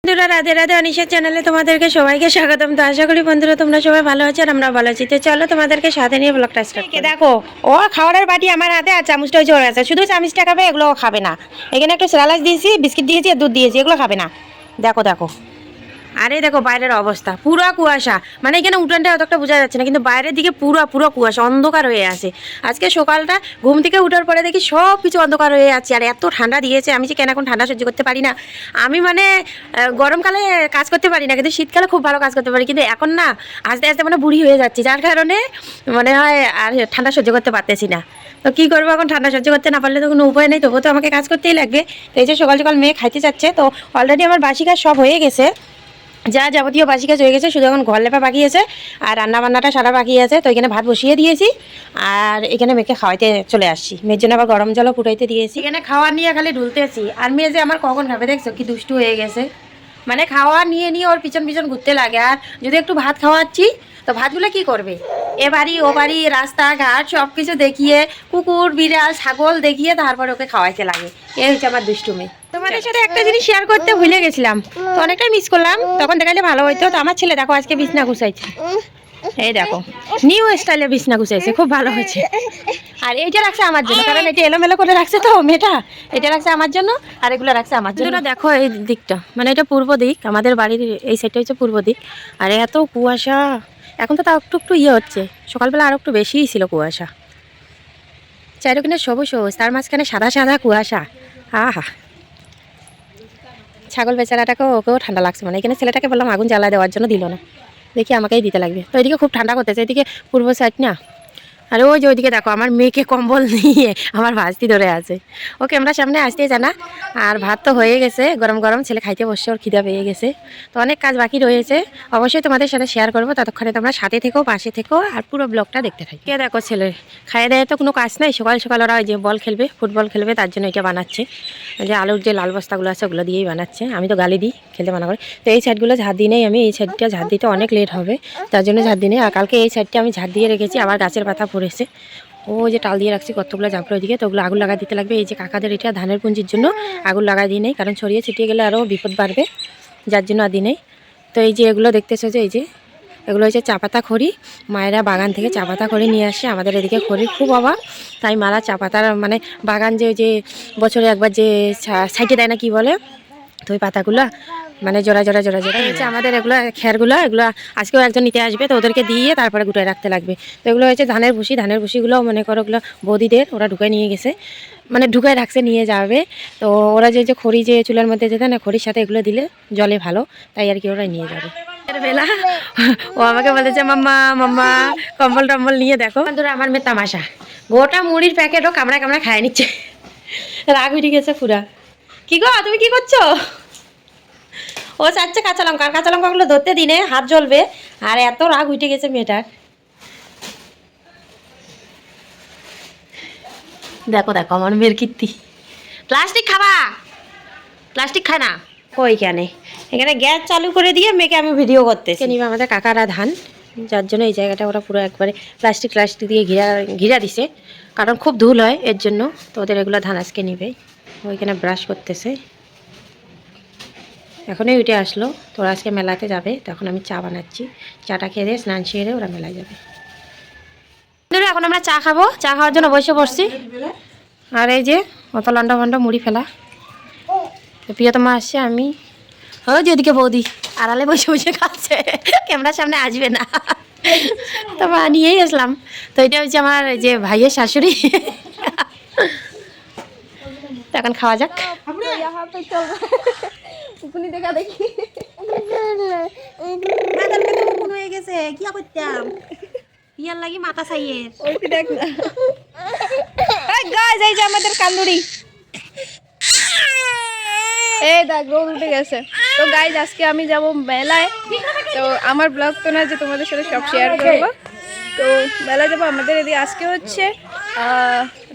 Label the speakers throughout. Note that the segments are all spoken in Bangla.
Speaker 1: বন্ধুরা রাধে রাধে অনিশার চ্যানেলে তোমাদেরকে সবাইকে স্বাগতম। তো আশা করি বন্ধুরা তোমরা সবাই ভালো আছো আর আমরা ভালো আছি। তো চলো তোমাদেরকে সাথে নিয়ে ব্লগটা স্টার্ট করি। দেখো ও খাওয়ারের বাটি আমার হাতে আর চামচটা হচ্ছে ওর কাছে, শুধু চামচটা খাবে, এগুলো খাবে না। এখানে একটু স্যালাড দিয়েছি, বিস্কিট দিয়েছি আর দুধ দিয়েছি, এগুলো খাবে না। দেখো দেখো, আরে দেখো বাইরের অবস্থা পুরো কুয়াশা, মানে এখানে উঠানটা অতটা বোঝা যাচ্ছে না, কিন্তু বাইরের দিকে পুরো কুয়াশা, অন্ধকার হয়ে আছে। আজকে সকালটা ঘুম থেকে উঠার পরে দেখি সব কিছু অন্ধকার হয়ে আছে, আর এত ঠান্ডা দিয়েছে। আমি যে কেন এখন ঠান্ডা সহ্য করতে পারি না। আমি মানে গরমকালে কাজ করতে পারি না, কিন্তু শীতকালে খুব ভালো কাজ করতে পারি, কিন্তু এখন না আস্তে আস্তে মানে বুড়ি হয়ে যাচ্ছি, যার কারণে মনে হয় আর ঠান্ডা সহ্য করতে পারতেছি না। তো কী করবো, এখন ঠান্ডা সহ্য করতে না পারলে তো কোনো উপায় নেই, তবুও তো আমাকে কাজ করতেই লাগবে। তো এই যে সকাল সকাল মেয়ে খাইতে চাচ্ছে, তো অলরেডি আমার বাসি কাজ সব হয়ে গেছে, যা যাবতীয় বাসি কাজ হয়ে গেছে, শুধু এখন ঘর লেপা বাকি আছে আর রান্না বান্নাটা সারা বাকি আছে। তো এখানে ভাত বসিয়ে দিয়েছি আর এখানে মেয়েকে খাওয়াইতে চলে আসছি। মেয়ের জন্য আবার গরম জলও ফুটাইতে দিয়েছি। এখানে খাওয়া নিয়ে খালি ঢুলতেছি, আর মেয়ে যে আমার কখন খাবে দেখছো কি দুষ্টু হয়ে গেছে, মানে খাওয়া নিয়ে নিয়ে ওর পিছন পিছন ঘুরতে লাগে। আর যদি একটু ভাত খাওয়াচ্ছি তো ভাতগুলো কি করবে, এ বাড়ি ও বাড়ি রাস্তাঘাট সব কিছু দেখিয়ে, কুকুর বিড়াল ছাগল দেখিয়ে তারপরে ওকে খাওয়াইতে লাগে। এই হচ্ছে আমার দুষ্টুমি। তোমাদের সাথে একটা জিনিস শেয়ার করতে ভুলে গেছিলাম, তো অনেকটাই মিস করলাম, তখন দেখালে ভালো হইতো। তো আমার ছেলে দেখো আজকে বিছনা গুছাইছে, এই দেখো নিউ স্টাইলে বিছনা গুছাইছে, খুব ভালো হয়েছে। আর এইটা রাখছে আমার জন্য, কারণ এটা এলোমেলো করে রাখছে তো মেয়েটা, এটা রাখছে আমার জন্য আর এগুলো রাখছে আমার জন্য। দেখো এই দিকটা, মানে এটা পূর্ব দিক, আমাদের বাড়ির এই সাইডটা হচ্ছে পূর্ব দিক। আর এত কুয়াশা, এখন তো তাও একটু একটু হচ্ছে, সকালবেলা আরও একটু বেশিই ছিল কুয়াশা। চারিখানে সবুজ সবুজ, তার মাঝখানে সাদা সাদা কুয়াশা। আহা, ছাগল বেচারাটাকেও ওকেও ঠান্ডা লাগছে, মানে এখানে ছেলেটাকে বললাম আগুন জ্বালা দেওয়ার জন্য, দিল না, দেখি আমাকেই দিতে লাগবে। তো এদিকে খুব ঠান্ডা করতেছে, এদিকে পূর্ব সাইড না। আর ওই যে ওইদিকে দেখো আমার মেয়েকে কম্বল নিয়ে আমার ভাস্তি ধরে আছে, ও ক্যামেরার সামনে আসতেই জানা। আর ভাত তো হয়ে গেছে গরম গরম, ছেলে খাইতে বসছে, ওর খিদা পেয়ে গেছে। তো অনেক কাজ বাকি রয়েছে, অবশ্যই তোমাদের সাথে শেয়ার করবো, ততক্ষণে তোমরা সাথে থেকো, পাশে থেকো আর পুরো ব্লগটা দেখতে থাকি। কে দেখো ছেলে খাইয়ে দেয় তো কোনো কাজ নাই, সকাল সকাল ওরা ওই যে বল খেলবে, ফুটবল খেলবে, তার জন্য এটা বানাচ্ছে। যে আলুর যে লাল বস্তাগুলো আছে ওগুলো দিয়েই বানাচ্ছে, আমি তো গালি দিই, খেলতে মানা করি। তো এই সাইডগুলো ঝাড় দিই নেই আমি, এই সাইডটা ঝাড় দিতে অনেক লেট হবে, তার জন্য ঝাড় দিই নেই। আর কালকে এই সাইডটা আমি ঝাড় দিয়ে রেখেছি, আবার গাছের পাতা পড়েছে, ও যে টাল দিয়ে রাখছি কতগুলো জাফর ওইদিকে, তো ওগুলো আগুন লাগাই দিতে লাগবে। এই যে কাকাদের এটা ধানের পুঞ্জির জন্য আগুন লাগাই দিই নেই, কারণ ছড়িয়ে ছিটিয়ে গেলে আরও বিপদ বাড়বে, যার জন্য আর দিই নেই। তো এই যে এগুলো দেখতেছো যে এই যে এগুলো হচ্ছে চা পাতা খড়ি, মায়েরা বাগান থেকে চা পাতা খড়ি নিয়ে আসে, আমাদের এদিকে খড়ির খুব অভাব, তাই মারা চা পাতার মানে বাগান যে ওই যে বছরে একবার যে সাইটে দেয় না কি বলে, তো ওই পাতাগুলো মানে জোড়া জোড়া জোড়া জোড়া হচ্ছে আমাদের এগুলো খেরগুলো, এগুলো আজকেও একজন নিতে আসবে, তো ওদেরকে দিয়ে তারপরে গুটায় রাখতে লাগবে। তো এগুলো হচ্ছে ধানের ভুসি, ধানের ভুসিগুলো মনে করো ওগুলো বৌদিদের, ওরা ঢুকায় নিয়ে গেছে, মানে ঢুকায় রাখছে নিয়ে যাবে। তো ওরা যে যে খড়ি যে চুলার মধ্যে যেতে না, খড়ির সাথে এগুলো দিলে জলে ভালো, তাই আর কি ওরা নিয়ে যাবে। বেলা ও আমাকে বলেছে মাম্মা মাম্মা কম্বল টম্বল নিয়ে দেখো। বন্ধুরা আমার মেয়ে তামাশা, গোটা মুড়ির প্যাকেটও কামড়া কামড়া খায় নিচ্ছে, রাগ উঠে গেছে পুরা। কি গো তুমি কি করছো? ও চাচ্ছে কাঁচা লঙ্কা, আর কাঁচা লঙ্কাগুলো ধরতে দিনে হাত জ্বলবে, আর এত রাগ উঠে গেছে মেয়েটার। দেখো দেখো আমার মেয়ের কীর্তি, প্লাস্টিক খাবা, প্লাস্টিক খায় না কই কেন, এখানে গ্যাস চালু করে দিয়ে মেয়েকে আমি ভিডিও করতেছি। নিবে আমাদের কাকারা ধান, যার জন্য এই জায়গাটা ওরা পুরো একবারে প্লাস্টিক দিয়ে ঘিরা দিছে, কারণ খুব ধুল হয় এর জন্য। তো ওদের এগুলো ধান আজকে নিবে, ওইখানে ব্রাশ করতেছে, এখনই উঠে আসলো। তো ওরা আজকে মেলাতে যাবে, তখন আমি চা বানাচ্ছি, চাটা খেয়ে দিয়ে স্নান সেরে ওরা মেলায় যাবে। এখন আমরা চা খাবো, চা খাওয়ার জন্য বসে পড়ছি। আর এই যে অত লন্ডা ভন্ডা মুড়ি ফেলা, তো প্রিয়তমা আসছে, আমি ও যেদিকে বৌদি আড়ালে বসে বসে খাচ্ছে, ক্যামেরার সামনে আসবে না, তো নিয়েই আসলাম। তো এটা হচ্ছে আমার যে ভাইয়ের শাশুড়ি, তো এখন খাওয়া যাক। দেখা দেখি হয়ে গেছে, কি করতাম ইয়ার লাগি মাথা চাইয়ের দেখ না। গাইস এই যে আমাদের কান্দুরি, এই দেখ রোদ উঠে গেছে। তো গাইস আজকে আমি যাব মেলায়, তো আমার ব্লগ তো না যে তোমাদের সাথে সব শেয়ার করবো। তো মেলায় যাবো, আমাদের এদিকে আজকে হচ্ছে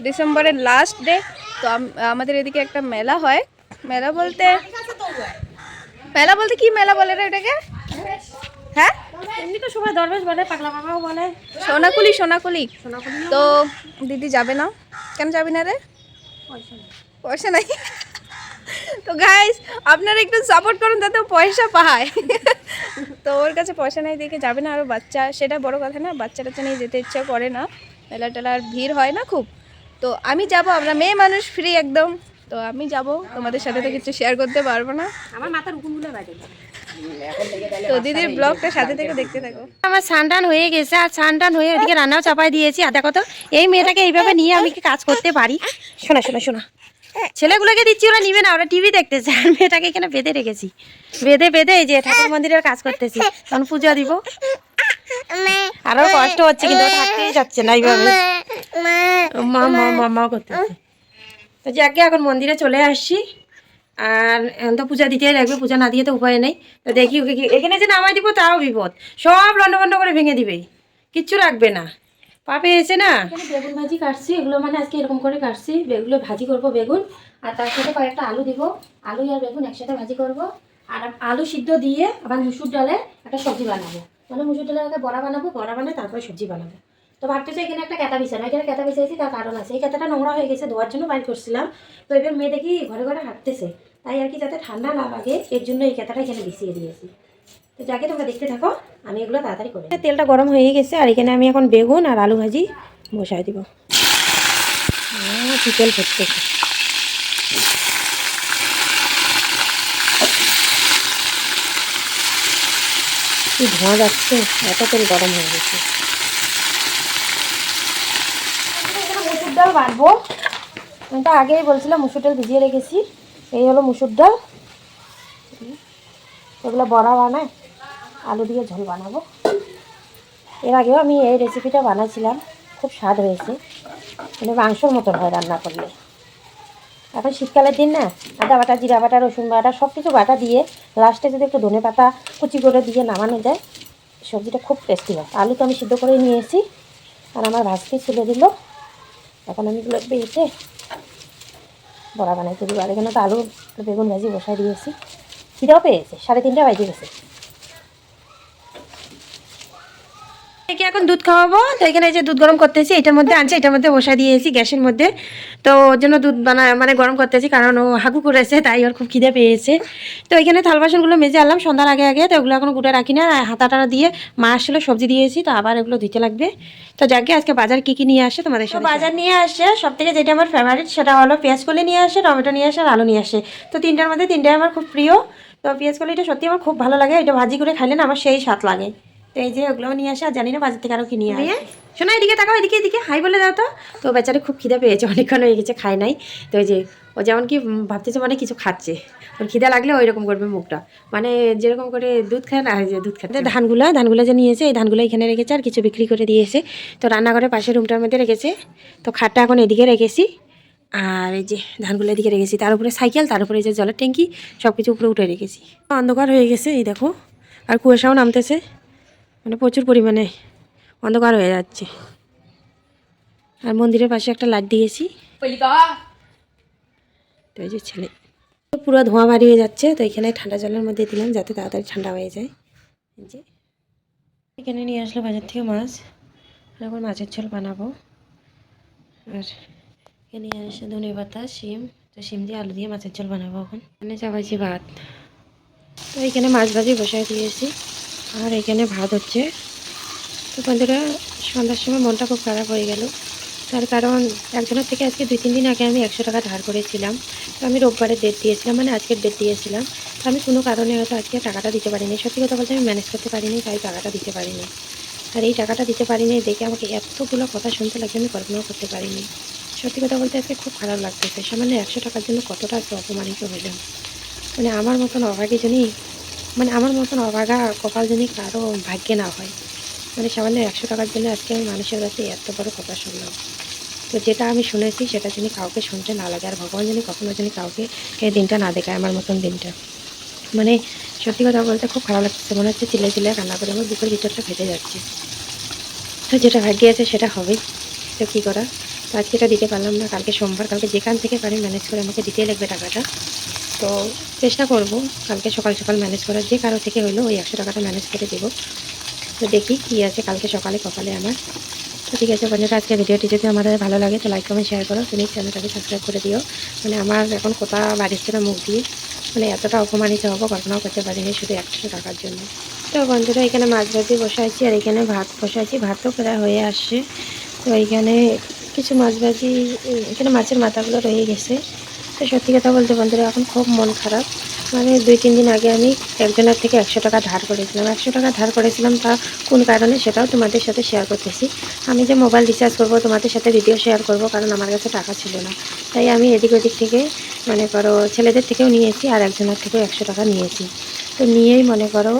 Speaker 1: ডিসেম্বরের লাস্ট ডে। তো আমাদের এদিকে একটা মেলা হয়, মেলা বলতে কি মেলা বলে রে এটাকে? হ্যাঁ এমনি তো সবাই দরবেশ বলে, পাগলা মামাও বলে, সোনাকুলি। তো দিদি যাবে না, কেন যাবি না রে? পয়সা নাই।
Speaker 2: তো গাইস আপনারা একটু সাপোর্ট করুন যাতে ও পয়সা পায়। তো ওর কাছে পয়সা নাই দেখে যাবে না, আরও বাচ্চা, সেটা বড় কথা না, বাচ্চা টাচ্চা নিয়ে যেতে ইচ্ছা করে না, মেলা টেলার ভিড় হয় না খুব। তো আমি যাব, আমরা মেয়ে মানুষ ফ্রি একদম, তো আমি যাব, তোমাদের সাথে তো কিছু শেয়ার করতে পারবো না।
Speaker 1: আমার মাথার উকুনগুলো বাজে।
Speaker 2: তো দিদির ব্লগটা সাথে থেকে দেখতে থাকো।
Speaker 1: আমার সানটান হয়ে গেছে, আর সানটান হয়ে ওদিকে রান্নাও চাপাই দিয়েছি। আর দেখো তো এই মেয়েটাকে এইভাবে নিয়ে আমি কি কাজ করতে পারি? শোনা শোনা শোনা, ছেলেগুলোকে দিচ্ছি, ওরা নিবে না, ওরা টিভি দেখতেছে। আর মেয়েটাকে এখানে বেঁধে রেখেছি, বেঁধে বেঁধে এই যে ঠাকুর মন্দিরের কাজ করতেছি, তখন পূজা দিব। আরো কষ্ট হচ্ছে কিন্তু ও থাকতেই যাচ্ছে না এইভাবে, মা মা মা মা করতেছে। তো যাকে এখন মন্দিরে চলে আসছি, আর এখন তো পূজা দিতেই লাগবে, পূজা না দিয়ে তো উপায় নেই। তো দেখি ওকে এখানে যে নামাই দিব তাও বিপদ, সব লন্ডভন্ড করে ভেঙে দিবে, কিচ্ছু রাখবে না। পাপে এসে না বেগুন ভাজি কাটছি, এগুলো মানে আজকে এরকম করে কাটছি, এগুলো ভাজি করব বেগুন, আর তার সাথে কয়েকটা আলু দিব, আলু আর বেগুন একসাথে ভাজি করব। আর আলু সিদ্ধ দিয়ে আবার মুসুর ডালে একটা সবজি বানাবো, মানে মুসুর ডালের একটা বড়া বানাবো, বড়া বানিয়ে তারপরে সবজি বানাবো। তো ভাবতেছি এখানে একটা ক্যাতা বিছানো, এখানে ক্যাতা বিছাইছি, তার কারণ আছে, এই ক্যাতাটা নোংরা হয়ে গেছে, ধোয়ার জন্য বাইর করছিলাম। তো এবার মেয়ে দেখি ঘরে ঘরে হাঁটতেছে, তাই আর কি যাতে ঠান্ডা না লাগে এর জন্য এই ক্যাতাটা এখানে বিছিয়ে দিয়েছি। তো যাকে তোমরা দেখতে থাকো, আমি এগুলো তাড়াতাড়ি করে। তেলটা গরম হয়ে গেছে, আর এখানে আমি এখন বেগুন আর আলু ভাজি বসাই দিব। তেল ফুটতেছে, কি ধোঁয়া যাচ্ছে, এত তেল গরম হয়ে গেছে। মুসুর ডাল বাটবো, আমি তো আগেই বলছিলাম মুসুর ডাল ভিজিয়ে রেখেছি। এই হলো মুসুর ডাল, এগুলো বড়া বানায় আলু দিয়ে ঝোল বানাবো। এর আগেও আমি এই রেসিপিটা বানাইছিলাম, খুব স্বাদ হয়েছে, মানে মাংসর মতো হয় রান্না করলে। এখন শীতকালের দিন না, আদা বাটা, জিরা বাটা, রসুন বাটা, সব কিছু বাটা দিয়ে লাস্টে যদি একটু ধনে পাতা কুচি করে দিয়ে নামানো যায়, সবজিটা খুব টেস্টি হয়। আলু তো আমি সিদ্ধ করে নিয়ে এসেছি, আর আমার ভাজতে ছেলে দিল। এখন আমি এগুলো বেটে বড়া বানাইতে দিব। আর এখানে তো আলু বেগুন ভাজি বসাই দিয়েছি, খিদাও পেয়েছে, 3:30 বাজে গেছে। একে এখন দুধ খাওয়াবো, তো এখানে যে দুধ গরম করতেছি, এটার মধ্যে আনছে, এটার মধ্যে বসা দিয়েছি গ্যাসের মধ্যে। তো ওর জন্য দুধ মানে গরম করতেছি, কারণ ও হাগু করেছে, তাই ওর খুব খিদে পেয়েছে। তো এখানে থাল বাসনগুলো মেজে আনলাম সন্ধ্যার আগে আগে, তো ওগুলো এখন গুটে রাখি না, হাতাটা দিয়ে মা আসলে সবজি দিয়েছি, তো আবার এগুলো ধুতে লাগবে। তো যাকে আজকে বাজার কী কী নিয়ে আসে তোমাদের সাথে। বাজার নিয়ে আসে সব থেকে যেটা আমার ফেভারিট, সেটা হলো পেঁয়াজ কলি নিয়ে আসে, টমেটো নিয়ে আসে, আর আলু নিয়ে আসে। তো তিনটার মধ্যে তিনটাই আমার খুব প্রিয়। তো পেঁয়াজ কলিটা সত্যি আমার খুব ভালো লাগে, এটা ভাজি করে খাইলে না আমার সেই স্বাদ লাগে। তো এই যে ওগুলোও নিয়ে আসে, আর জানি না বাজার থেকে আরও কি নিয়ে আসে। শোনা এদিকে তাকাও, এদিকে এদিকে হাই বলে দাও তো। তো বেচারে খুব খিদে পেয়েছে, অনেকক্ষণ হয়ে গেছে খায় নাই। তো ওই যে ও যেমন কি ভাবতেছে মানে কিছু খাচ্ছে, ওর খিদে লাগলে ওই রকম করবে মুখটা, মানে যেরকম করে দুধ খায় না, যে দুধ খাচ্ছে। ধানগুলো যে নিয়েছে, এই ধানগুলো এখানে রেখেছে, আর কিছু বিক্রি করে দিয়েছে। তো রান্নাঘরের পাশে রুমটার মধ্যে রেখেছে। তো খাটটা এখন এদিকে রেখেছি, আর এই যে ধানগুলো এদিকে রেখেছি, তার উপরে সাইকেল, তার উপরে এই যে জলের ট্যাঙ্কি, সব কিছু উপরে উঠে রেখেছি। অন্ধকার হয়ে গেছে এই দেখো, আর কুয়াশাও নামতেছে, মানে প্রচুর পরিমাণে অন্ধকার হয়ে যাচ্ছে। আর মন্দিরের পাশে একটা লাইট দিয়েছি। তো এই যে ছেলে পুরো ধোঁয়া বাড়ি হয়ে যাচ্ছে, তো এখানে ঠান্ডা জলের মধ্যে দিলাম যাতে তাড়াতাড়ি ঠান্ডা হয়ে যায়। এই যে এখানে নিয়ে আসলো বাজার থেকে মাছ, এখন মাছের ঝোল বানাবো। আর এখানে নিয়ে আসে ধনে পাতা, শিম, তো শিম দিয়ে আলু দিয়ে মাছের ঝোল বানাবো। এখন এখানে চাপাইছি ভাত, তো এখানে মাছ ভাজি বসাই দিয়েছি, আর এখানে ভাত হচ্ছে। তো বন্ধুরা সন্ধ্যার সময় মনটা খুব খারাপ হয়ে গেল, তার কারণ একজনের থেকে আজকে 2-3 দিন আগে আমি 100 টাকা ধার করেছিলাম। তো আমি রোববারের ডেট দিয়েছিলাম, মানে আজকের ডেট দিয়েছিলাম। তো আমি কোনো কারণে হয়তো আজকে টাকাটা দিতে পারিনি, সত্যি কথা বলতে আমি ম্যানেজ করতে পারিনি, তাই টাকাটা দিতে পারিনি। আর এই টাকাটা দিতে পারিনি দেখে আমাকে এতগুলো কথা শুনতে লাগবে, আমি কল্পনাও করতে পারিনি। সত্যি কথা বলতে আজকে খুব খারাপ লাগতেছে, সামান্য 100 টাকার জন্য কতটা অপমানিত হইলাম। মানে আমার মতন অভাগী জনই, মানে আমার মতন অভাগা কপাল জনই কারো ভাগ্যে না হয়। মানে সামান্য 100 টাকার জন্য আজকে আমি মানুষের কাছে এত বড় কথা শুনলাম। তো যেটা আমি শুনেছি সেটা যিনি কাউকে শুনতে না লাগে, আর ভগবান যিনি কখনো যিনি কাউকে এই দিনটা না দেখায়, আমার মতন দিনটা। মানে সত্যি কথা বলতে খুব খারাপ লাগছে, মনে হচ্ছে চিল্লে চিল্লে কান্না করে আমার বুকের ভিতরটা ফেটে যাচ্ছে। তো যেটা ভাগ্যে আছে সেটা হবেই, তো কী করা। তো আজকে এটা দিতে পারলাম না, কালকে সোমবার, কালকে যেখান থেকে পারি ম্যানেজ করে আমাকে দিতেই লাগবে টাকাটা। তো চেষ্টা করব কালকে সকাল সকাল ম্যানেজ করার, যে কারো থেকে হইলো ওই 100 টাকাটা ম্যানেজ করে দেবো। তো দেখি কী আছে কালকে সকালে কপালে আমার। তো ঠিক আছে বন্ধুরা, আজকে ভিডিওটি যদি আমাদের ভালো লাগে তো লাইক কমেন্ট শেয়ার করো, প্লিজ চ্যানেলটাকে সাবস্ক্রাইব করে দিও। মানে আমার এখন কথা বাড়িচ্ছে না মুখ দিয়ে, মানে এতটা অপমানিত হবো কল্পনাও করতে পারিনি শুধু 100 টাকার জন্য। তো বন্ধুরা এখানে মাছ ভাজি বসে আছি আর এখানে ভাত বসে আছি, ভাতও প্রায় হয়ে আসছে। তো এইখানে কিছু মাছ ভাজি, এখানে মাছের মাথাগুলো রয়ে গেছে। তো সত্যি কথা বলতে বন্ধুরা এখন খুব মন খারাপ। মানে 2-3 দিন আগে আমি একজনের থেকে 100 টাকা ধার করেছিলাম। 100 টাকা ধার করেছিলাম, তা কোন কারণে সেটাও তোমাদের সাথে শেয়ার করতেছি। আমি যে মোবাইল রিচার্জ করব, তোমাদের সাথে ভিডিও শেয়ার করব, কারণ আমার কাছে টাকা ছিল না। তাই আমি এদিক ওদিক থেকে মনে করো ছেলেদের থেকেও নিয়েছি আর একজনের থেকেও 100 টাকা নিয়েছি। তো নিয়েই মনে করো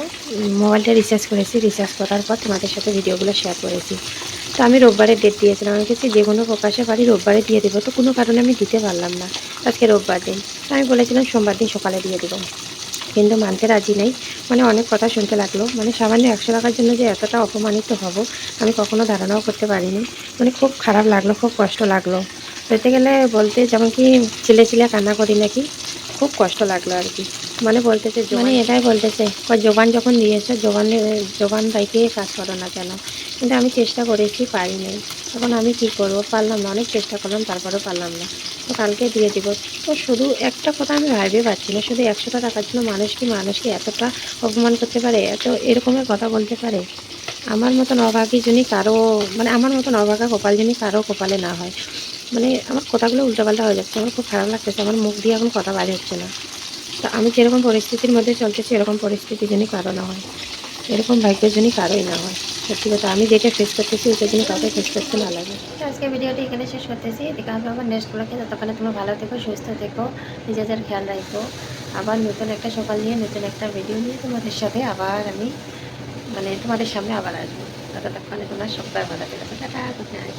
Speaker 1: মোবাইলটা রিচার্জ করেছি। রিচার্জ করার পর তোমাদের সাথে ভিডিওগুলো শেয়ার করেছি। তো আমি রোববারের ডেট দিয়েছিলাম, আমি কিছু যে কোনো প্রকাশে বাড়ি রোববারে দিয়ে দেবো। তো কোনো কারণে আমি দিতে পারলাম না, আজকে রোববার দিন। তো আমি বলেছিলাম সোমবার দিন সকালে দিয়ে দেবো, কিন্তু মানতে রাজি নেই। মানে অনেক কথা শুনতে লাগলো, মানে সামান্য 100 টাকার জন্য যে এতটা অপমানিত হব আমি কখনো ধারণাও করতে পারিনি। মানে খুব খারাপ লাগলো, খুব কষ্ট লাগলো। বলতে গেলে বলতে যেমন কি চিলে চিলে কান্না করি নাকি, খুব কষ্ট লাগলো আর কি। মানে বলতেছে, মানে এটাই বলতেছে জোগান যখন দিয়েছে জোগান দাইকে কাজ করো না কেন। কিন্তু আমি চেষ্টা করেছি, পারিনি। এখন আমি কি করব, পারলাম না। অনেক চেষ্টা করলাম, তারপরেও পারলাম না। তো কালকে দিয়ে দিব। তো শুধু একটা কথা আমি ভাবতে পারছি না, শুধু 100 টাকার জন্য মানুষকে এতটা অপমান করতে পারে, এত এরকমের কথা বলতে পারে। আমার মতন অভাগী যিনি কারো, মানে আমার মতন অভাগা কপাল যিনি কারো কপালে না হয়। মানে আমার কথাগুলো উল্টোপাল্টা হয়ে যাচ্ছে, আমার খুব খারাপ লাগতেছে, আমার মুখ দিয়ে এখন কথা বাইরে হচ্ছে না। তো আমি যেরকম পরিস্থিতির মধ্যে চলতেছি এরকম পরিস্থিতি যিনি কারো না হয়, এরকম ভাগ্যের যিনি কারোই না হয়। সত্যি কথা, আমি যেটা ফেস করতেছি ওইটা যিনি কাউকে ফেস করতে না লাগে। তো আজকে ভিডিওটি এখানে শেষ করতেছি, দেখা হবে আবার নেক্সট ব্লগে। ততক্ষণে তোমরা ভালো থেকো, সুস্থ থেকো, নিজেদের খেয়াল রাখো। আবার নতুন একটা সকাল নিয়ে, নতুন একটা ভিডিও নিয়ে তোমাদের সাথে আবার আমি মানে তোমাদের সামনে আবার আসবো। ততক্ষণে তোমরা সবাই ভালো থেকো। Tata, good night.